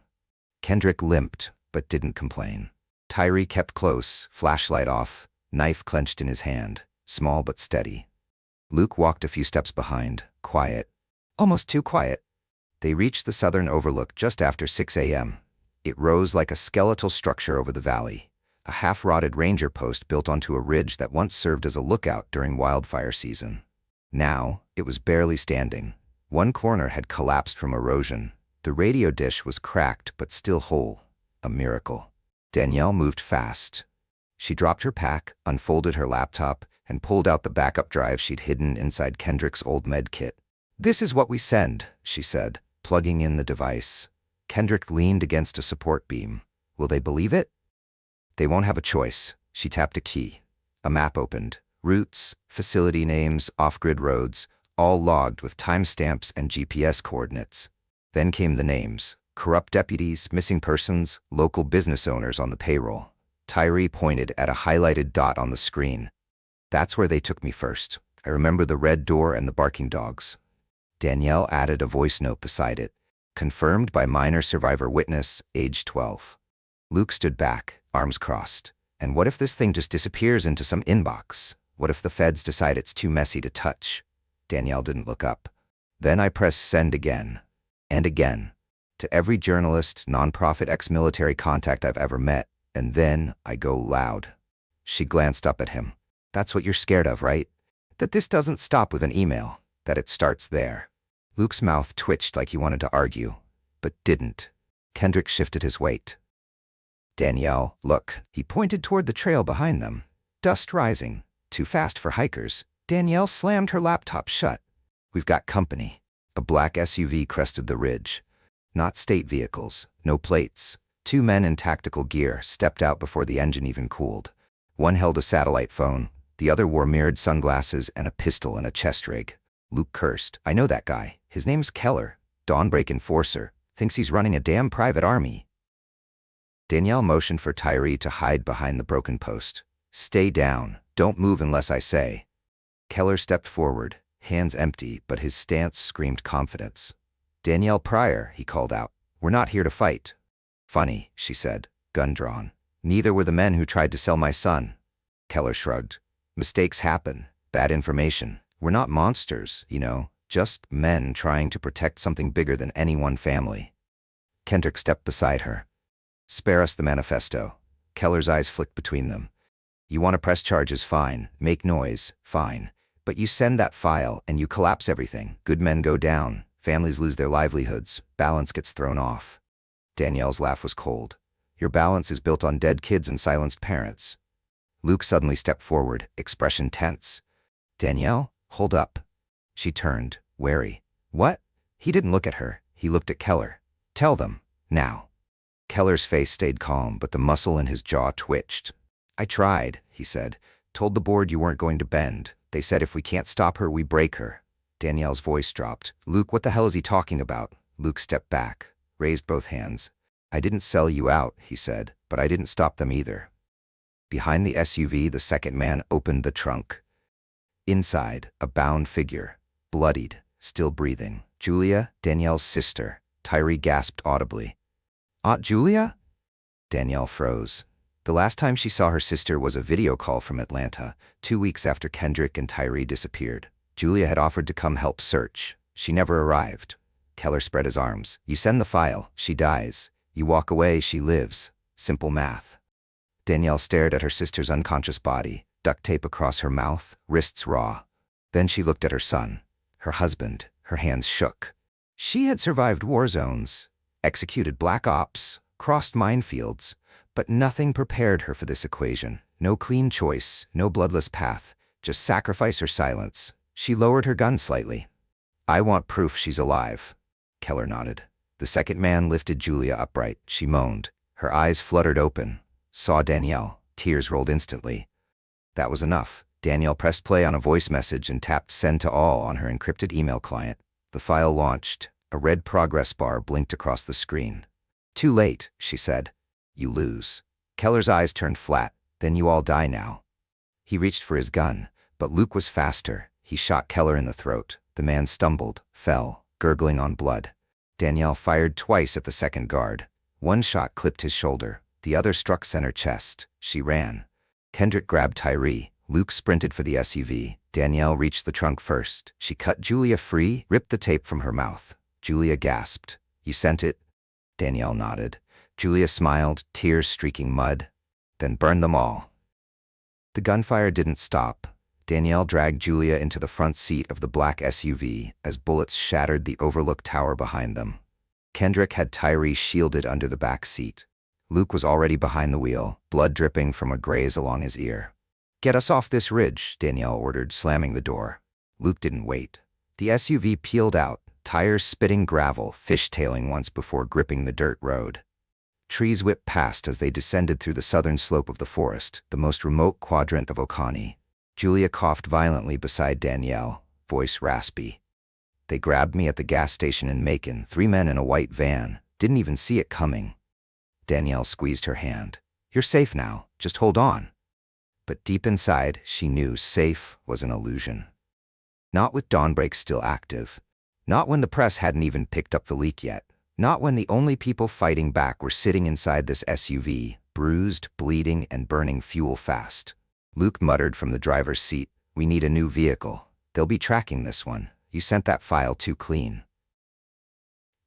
Kendrick limped, but didn't complain. Tyree kept close, flashlight off, knife clenched in his hand, small but steady. Luke walked a few steps behind, quiet. Almost too quiet. They reached the southern overlook just after 6 a.m. It rose like a skeletal structure over the valley, a half-rotted ranger post built onto a ridge that once served as a lookout during wildfire season. Now, it was barely standing. One corner had collapsed from erosion. The radio dish was cracked but still whole. A miracle. Danielle moved fast. She dropped her pack, unfolded her laptop, and pulled out the backup drive she'd hidden inside Kendrick's old med kit. This is what we send, she said, plugging in the device. Kendrick leaned against a support beam. Will they believe it? They won't have a choice. She tapped a key. A map opened. Routes, facility names, off-grid roads, all logged with timestamps and GPS coordinates. Then came the names. Corrupt deputies, missing persons, local business owners on the payroll. Tyree pointed at a highlighted dot on the screen. That's where they took me first. I remember the red door and the barking dogs. Danielle added a voice note beside it. Confirmed by minor survivor witness, age 12. Luke stood back, arms crossed. And what if this thing just disappears into some inbox? What if the feds decide it's too messy to touch? Danielle didn't look up. Then I pressed send again. And again. To every journalist, nonprofit, ex-military contact I've ever met. And then I go loud. She glanced up at him. That's what you're scared of, right? That this doesn't stop with an email. That it starts there. Luke's mouth twitched like he wanted to argue, but didn't. Kendrick shifted his weight. Danielle, look. He pointed toward the trail behind them. Dust rising. Too fast for hikers. Danielle slammed her laptop shut. We've got company. A black SUV crested the ridge. Not state vehicles, no plates. 2 men in tactical gear stepped out before the engine even cooled. One held a satellite phone, the other wore mirrored sunglasses and a pistol and a chest rig. Luke cursed. I know that guy. His name's Keller. Dawnbreak enforcer. Thinks he's running a damn private army. Danielle motioned for Tyree to hide behind the broken post. Stay down. Don't move unless I say. Keller stepped forward, hands empty, but his stance screamed confidence. Danielle Pryor, he called out. We're not here to fight. Funny, she said, gun drawn. Neither were the men who tried to sell my son. Keller shrugged. Mistakes happen. Bad information. We're not monsters, you know, just men trying to protect something bigger than any one family. Kendrick stepped beside her. Spare us the manifesto. Keller's eyes flicked between them. You want to press charges, fine. Make noise, fine. But you send that file and you collapse everything. Good men go down. Families lose their livelihoods. Balance gets thrown off. Danielle's laugh was cold. Your balance is built on dead kids and silenced parents. Luke suddenly stepped forward, expression tense. Danielle, hold up. She turned, wary. What? He didn't look at her. He looked at Keller. Tell them, now. Keller's face stayed calm, but the muscle in his jaw twitched. I tried, he said. Told the board you weren't going to bend. They said if we can't stop her, we break her. Danielle's voice dropped. Luke, what the hell is he talking about? Luke stepped back, raised both hands. I didn't sell you out, he said, but I didn't stop them either. Behind the SUV, the second man opened the trunk. Inside, a bound figure, bloodied, still breathing. Julia, Danielle's sister. Tyree gasped audibly. Aunt Julia? Danielle froze. The last time she saw her sister was a video call from Atlanta, 2 weeks after Kendrick and Tyree disappeared. Julia had offered to come help search. She never arrived. Keller spread his arms. You send the file, she dies. You walk away, she lives. Simple math. Danielle stared at her sister's unconscious body, duct tape across her mouth, wrists raw. Then she looked at her son, her husband. Her hands shook. She had survived war zones, executed black ops, crossed minefields, but nothing prepared her for this equation. No clean choice, no bloodless path, just sacrifice or silence. She lowered her gun slightly. I want proof she's alive. Keller nodded. The second man lifted Julia upright. She moaned. Her eyes fluttered open. Saw Danielle. Tears rolled instantly. That was enough. Danielle pressed play on a voice message and tapped send to all on her encrypted email client. The file launched. A red progress bar blinked across the screen. Too late, she said. You lose. Keller's eyes turned flat. Then you all die now. He reached for his gun, but Luke was faster. He shot Keller in the throat. The man stumbled, fell, gurgling on blood. Danielle fired twice at the second guard. One shot clipped his shoulder. The other struck center chest. She ran. Kendrick grabbed Tyree. Luke sprinted for the SUV. Danielle reached the trunk first. She cut Julia free, ripped the tape from her mouth. Julia gasped. You sent it? Danielle nodded. Julia smiled, tears streaking mud. Then burn them all. The gunfire didn't stop. Danielle dragged Julia into the front seat of the black SUV as bullets shattered the overlook tower behind them. Kendrick had Tyree shielded under the back seat. Luke was already behind the wheel, blood dripping from a graze along his ear. Get us off this ridge, Danielle ordered, slamming the door. Luke didn't wait. The SUV peeled out, tires spitting gravel, fishtailing once before gripping the dirt road. Trees whipped past as they descended through the southern slope of the forest, the most remote quadrant of Oconee. Julia coughed violently beside Danielle, voice raspy. They grabbed me at the gas station in Macon, 3 men in a white van. Didn't even see it coming. Danielle squeezed her hand. You're safe now, just hold on. But deep inside, she knew safe was an illusion. Not with Dawnbreak still active. Not when the press hadn't even picked up the leak yet. Not when the only people fighting back were sitting inside this SUV, bruised, bleeding, and burning fuel fast. Luke muttered from the driver's seat, we need a new vehicle. They'll be tracking this one. You sent that file too clean.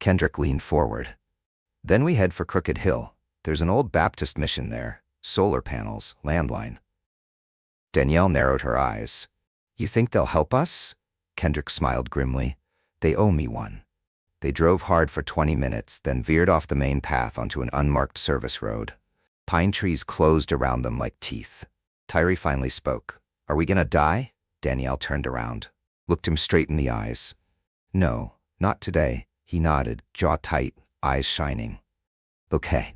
Kendrick leaned forward. Then we head for Crooked Hill. There's an old Baptist mission there. Solar panels, landline. Danielle narrowed her eyes. You think they'll help us? Kendrick smiled grimly. They owe me one. They drove hard for 20 minutes, then veered off the main path onto an unmarked service road. Pine trees closed around them like teeth. Tyree finally spoke. Are we gonna die? Danielle turned around, looked him straight in the eyes. No, not today, he nodded, jaw tight, eyes shining. Okay.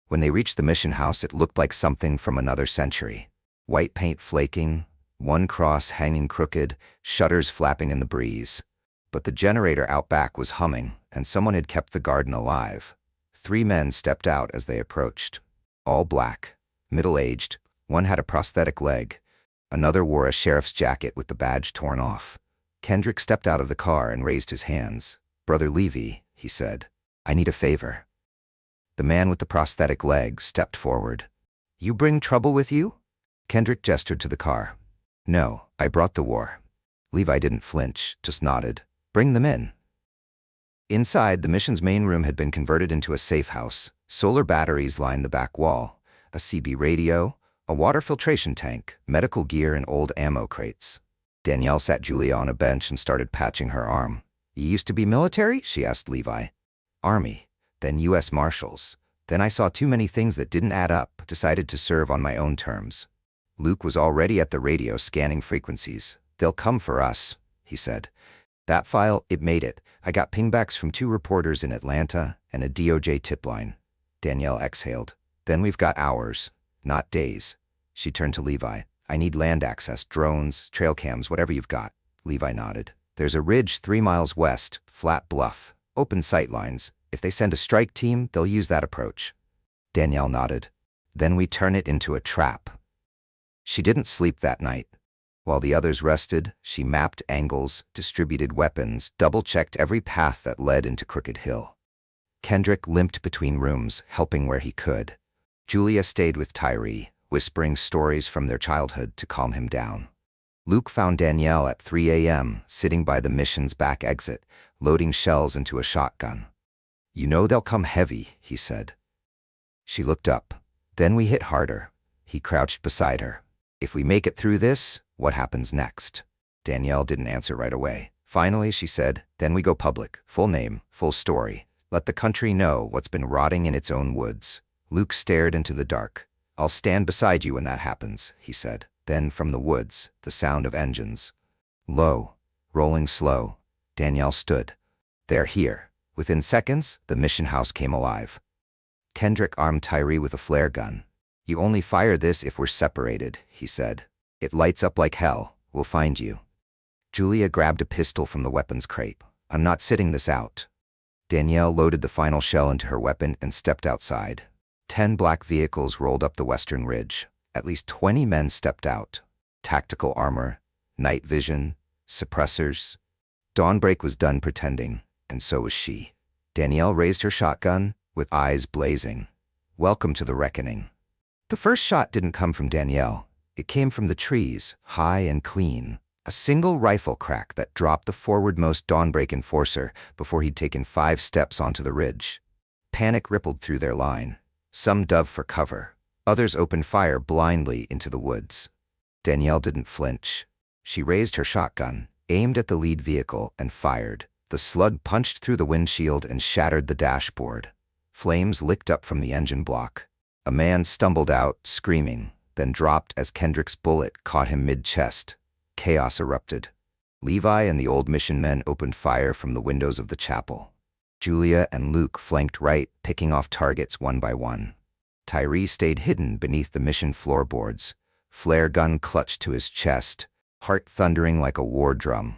When they reached the mission house, it looked like something from another century. White paint flaking, one cross hanging crooked, shutters flapping in the breeze. But the generator out back was humming, and someone had kept the garden alive. 3 men stepped out as they approached. All black, middle-aged, one had a prosthetic leg. Another wore a sheriff's jacket with the badge torn off. Kendrick stepped out of the car and raised his hands. "Brother Levy," he said, "I need a favor." The man with the prosthetic leg stepped forward. "You bring trouble with you?" Kendrick gestured to the car. "No, I brought the war." Levi didn't flinch, just nodded. "Bring them in." Inside, the mission's main room had been converted into a safe house. Solar batteries lined the back wall, a CB radio, a water filtration tank, medical gear, and old ammo crates. Danielle sat Julia on a bench and started patching her arm. "You used to be military?" she asked Levi. "Army, then U.S. Marshals. Then I saw too many things that didn't add up, decided to serve on my own terms." Luke was already at the radio scanning frequencies. "They'll come for us," he said. "That file, it made it. I got pingbacks from 2 reporters in Atlanta and a DOJ tip line." Danielle exhaled. "Then we've got hours, not days." She turned to Levi. "I need land access, drones, trail cams, whatever you've got." Levi nodded. "There's a ridge 3 miles west, flat bluff, open sight lines. If they send a strike team, they'll use that approach." Danielle nodded. "Then we turn it into a trap." She didn't sleep that night. While the others rested, she mapped angles, distributed weapons, double-checked every path that led into Crooked Hill. Kendrick limped between rooms, helping where he could. Julia stayed with Tyree, whispering stories from their childhood to calm him down. Luke found Danielle at 3 a.m., sitting by the mission's back exit, loading shells into a shotgun. "You know they'll come heavy," he said. She looked up. "Then we hit harder." He crouched beside her. "If we make it through this, what happens next?" Danielle didn't answer right away. Finally, she said, "Then we go public. Full name, full story. Let the country know what's been rotting in its own woods." Luke stared into the dark. "I'll stand beside you when that happens," he said. Then from the woods, the sound of engines. Low, rolling slow. Danielle stood. "They're here." Within seconds, the mission house came alive. Kendrick armed Tyree with a flare gun. "You only fire this if we're separated," he said. "It lights up like hell. We'll find you." Julia grabbed a pistol from the weapons crate. "I'm not sitting this out." Danielle loaded the final shell into her weapon and stepped outside. 10 black vehicles rolled up the western ridge. At least 20 men stepped out. Tactical armor, night vision, suppressors. Dawnbreak was done pretending, and so was she. Danielle raised her shotgun, with eyes blazing. "Welcome to the reckoning." The first shot didn't come from Danielle. It came from the trees, high and clean. A single rifle crack that dropped the forwardmost Dawnbreak enforcer before he'd taken 5 steps onto the ridge. Panic rippled through their line. Some dove for cover. Others opened fire blindly into the woods. Danielle didn't flinch. She raised her shotgun, aimed at the lead vehicle, and fired. The slug punched through the windshield and shattered the dashboard. Flames licked up from the engine block. A man stumbled out, screaming, then dropped as Kendrick's bullet caught him mid-chest. Chaos erupted. Levi and the old mission men opened fire from the windows of the chapel. Julia and Luke flanked right, picking off targets one by one. Tyree stayed hidden beneath the mission floorboards, flare gun clutched to his chest, heart thundering like a war drum.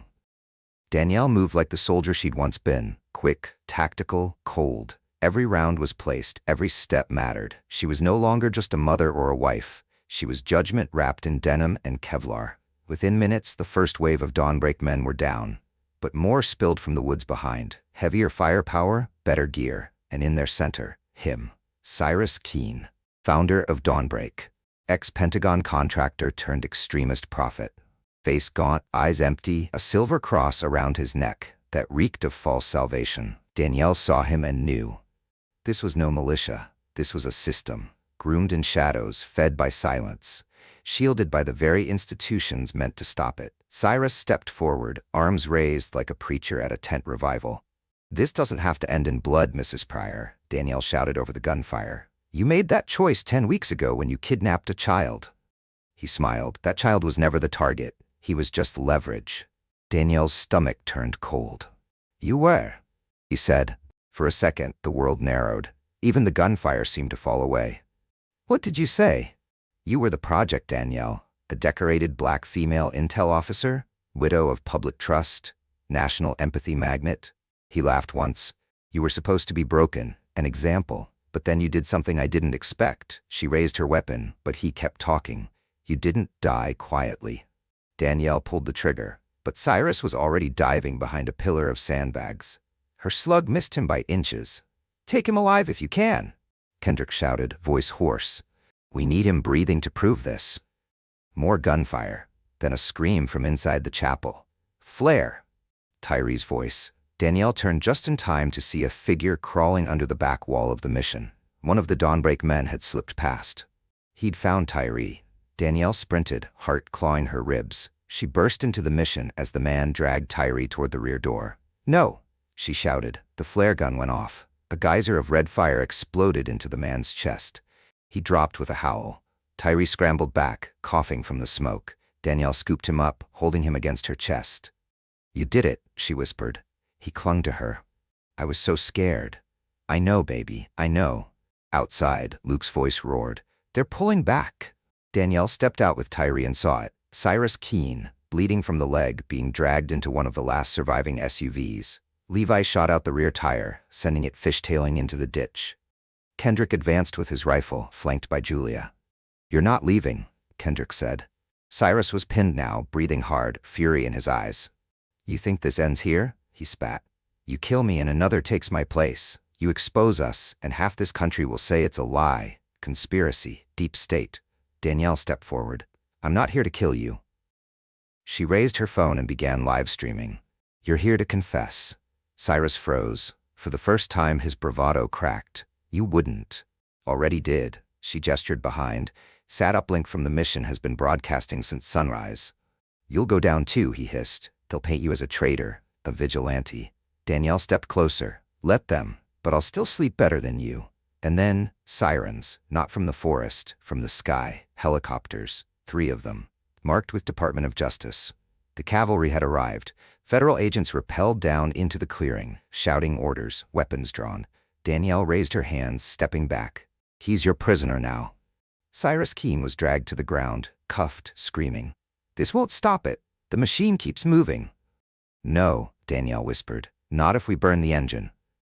Danielle moved like the soldier she'd once been, quick, tactical, cold. Every round was placed, every step mattered. She was no longer just a mother or a wife. She was judgment wrapped in denim and Kevlar. Within minutes, the first wave of Dawnbreak men were down. But more spilled from the woods behind. Heavier firepower, better gear, and in their center, him, Cyrus Keene, founder of Dawnbreak, ex-Pentagon contractor turned extremist prophet. Face gaunt, eyes empty, a silver cross around his neck that reeked of false salvation. Danielle saw him and knew. This was no militia. This was a system, groomed in shadows, fed by silence, shielded by the very institutions meant to stop it. Cyrus stepped forward, arms raised like a preacher at a tent revival. "This doesn't have to end in blood, Mrs. Pryor," Danielle shouted over the gunfire. "You made that choice 10 weeks ago when you kidnapped a child." He smiled. That child was never the target. He was just leverage. Danielle's stomach turned cold. You were, he said. For a second, the world narrowed. Even the gunfire seemed to fall away. What did you say? You were the project, Danielle. The decorated black female intel officer, widow of public trust, national empathy magnet. He laughed once. You were supposed to be broken, an example, but then you did something I didn't expect. She raised her weapon, but he kept talking. You didn't die quietly. Danielle pulled the trigger, but Cyrus was already diving behind a pillar of sandbags. Her slug missed him by inches. Take him alive if you can, Kendrick shouted, voice hoarse. We need him breathing to prove this. More gunfire, then a scream from inside the chapel. Flare! Tyree's voice. Danielle turned just in time to see a figure crawling under the back wall of the mission. One of the Dawnbreak men had slipped past. He'd found Tyree. Danielle sprinted, heart clawing her ribs. She burst into the mission as the man dragged Tyree toward the rear door. No, she shouted. The flare gun went off. A geyser of red fire exploded into the man's chest. He dropped with a howl. Tyree scrambled back, coughing from the smoke. Danielle scooped him up, holding him against her chest. You did it, she whispered. He clung to her. I was so scared. I know, baby, I know. Outside, Luke's voice roared. They're pulling back. Danielle stepped out with Tyree and saw it. Cyrus Keene, bleeding from the leg, being dragged into one of the last surviving SUVs. Levi shot out the rear tire, sending it fishtailing into the ditch. Kendrick advanced with his rifle, flanked by Julia. You're not leaving, Kendrick said. Cyrus was pinned now, breathing hard, fury in his eyes. You think this ends here? He spat. You kill me and another takes my place. You expose us, and half this country will say it's a lie, conspiracy, deep state. Danielle stepped forward. I'm not here to kill you. She raised her phone and began live streaming. You're here to confess. Cyrus froze. For the first time, his bravado cracked. You wouldn't. Already did. She gestured behind. Sat uplink from the mission has been broadcasting since sunrise. You'll go down too, he hissed. They'll paint you as a traitor, a vigilante. Danielle stepped closer. Let them, but I'll still sleep better than you. And then, sirens, not from the forest, from the sky, helicopters, 3 of them, marked with Department of Justice. The cavalry had arrived. Federal agents rappelled down into the clearing, shouting orders, weapons drawn. Danielle raised her hands, stepping back. He's your prisoner now. Cyrus Keene was dragged to the ground, cuffed, screaming. This won't stop it. The machine keeps moving. No, Danielle whispered. Not if we burn the engine.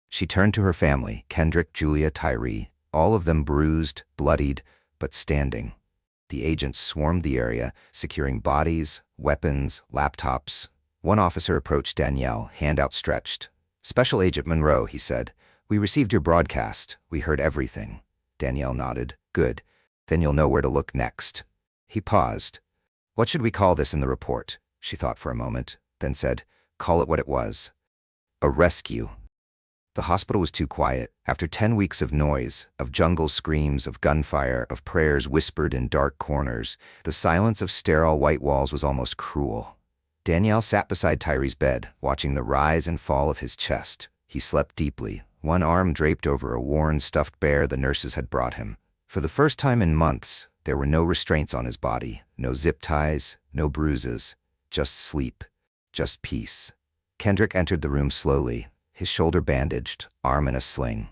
She turned to her family, Kendrick, Julia, Tyree, all of them bruised, bloodied, but standing. The agents swarmed the area, securing bodies, weapons, laptops. One officer approached Danielle, hand outstretched. Special Agent Monroe, he said. We received your broadcast. We heard everything. Danielle nodded. Good. Then you'll know where to look next. He paused. What should we call this in the report? She thought for a moment, then said, call it what it was. A rescue. The hospital was too quiet. After 10 weeks of noise, of jungle screams, of gunfire, of prayers whispered in dark corners, the silence of sterile white walls was almost cruel. Danielle sat beside Tyree's bed, watching the rise and fall of his chest. He slept deeply, one arm draped over a worn, stuffed bear the nurses had brought him. For the first time in months, there were no restraints on his body, no zip ties, no bruises, just sleep, just peace. Kendrick entered the room slowly, his shoulder bandaged, arm in a sling.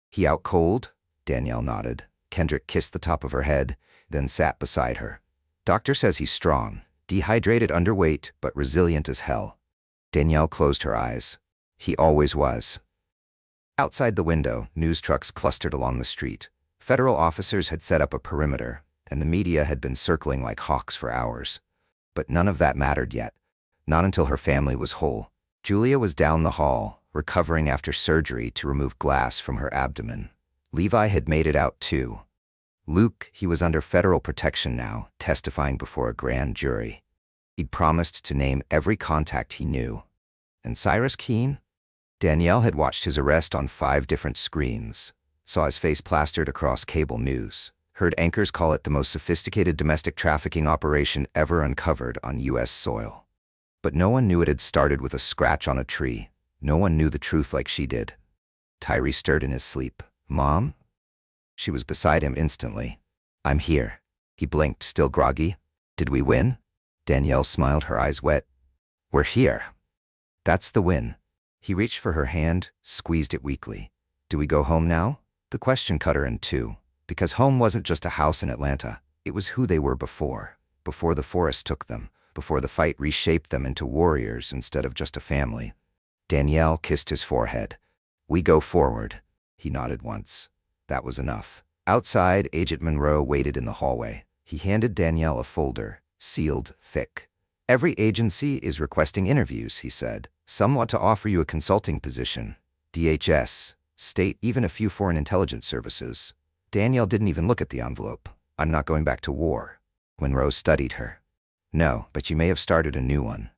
He out cold? Danielle nodded. Kendrick kissed the top of her head, then sat beside her. Doctor says he's strong, dehydrated, underweight, but resilient as hell. Danielle closed her eyes. He always was. Outside the window, news trucks clustered along the street. Federal officers had set up a perimeter, and the media had been circling like hawks for hours. But none of that mattered yet. Not until her family was whole. Julia was down the hall, recovering after surgery to remove glass from her abdomen. Levi had made it out too. Luke, he was under federal protection now, testifying before a grand jury. He'd promised to name every contact he knew. And Cyrus Keene? Danielle had watched his arrest on 5 different screens, saw his face plastered across cable news, heard anchors call it the most sophisticated domestic trafficking operation ever uncovered on U.S. soil. But no one knew it had started with a scratch on a tree. No one knew the truth like she did. Tyree stirred in his sleep. Mom? She was beside him instantly. I'm here. He blinked, still groggy. Did we win? Danielle smiled, her eyes wet. We're here. That's the win. He reached for her hand, squeezed it weakly. Do we go home now? The question cut her in two. Because home wasn't just a house in Atlanta. It was who they were before. Before the forest took them. Before the fight reshaped them into warriors instead of just a family. Danielle kissed his forehead. We go forward. He nodded once. That was enough. Outside, Agent Monroe waited in the hallway. He handed Danielle a folder, sealed thick. Every agency is requesting interviews, he said. Some want to offer you a consulting position. DHS, state, even a few foreign intelligence services. Danielle didn't even look at the envelope. I'm not going back to war. Monroe studied her. No, but you may have started a new one.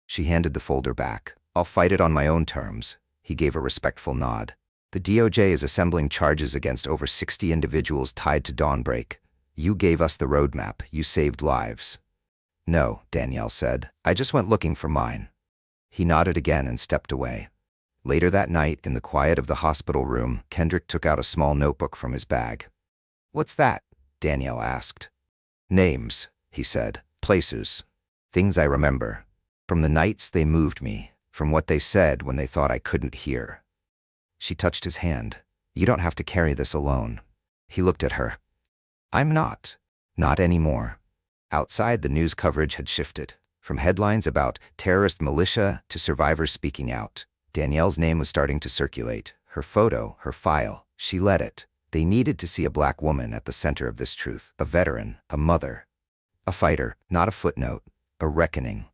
She handed the folder back. I'll fight it on my own terms. He gave a respectful nod. The DOJ is assembling charges against over 60 individuals tied to Dawnbreak. You gave us the roadmap. You saved lives. No, Danielle said. I just went looking for mine. He nodded again and stepped away. Later that night, in the quiet of the hospital room, Kendrick took out a small notebook from his bag. What's that? Danielle asked. Names, he said. Places. Things I remember. From the nights they moved me. From what they said when they thought I couldn't hear. She touched his hand. You don't have to carry this alone. He looked at her. I'm not. Not anymore. Outside, the news coverage had shifted. From headlines about terrorist militia to survivors speaking out. Danielle's name was starting to circulate. Her photo, her file. She led it. They needed to see a black woman at the center of this truth. A veteran, a mother. A fighter, not a footnote. A reckoning.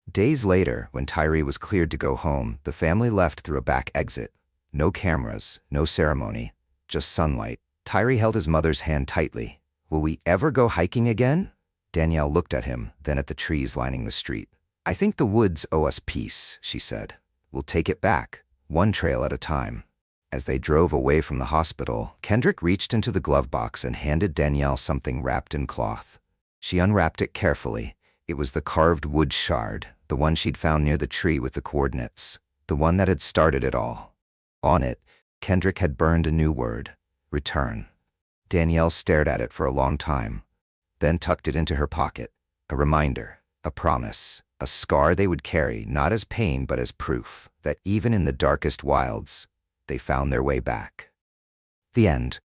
Days later, when Tyree was cleared to go home, the family left through a back exit. No cameras, no ceremony, just sunlight. Tyree held his mother's hand tightly. Will we ever go hiking again? Danielle looked at him, then at the trees lining the street. I think the woods owe us peace, she said. We'll take it back, one trail at a time. As they drove away from the hospital, Kendrick reached into the glove box and handed Danielle something wrapped in cloth. She unwrapped it carefully. It was the carved wood shard, the one she'd found near the tree with the coordinates, the one that had started it all. On it, Kendrick had burned a new word, return. Danielle stared at it for a long time, then tucked it into her pocket, a reminder, a promise, a scar they would carry not as pain but as proof that even in the darkest wilds, they found their way back. The end.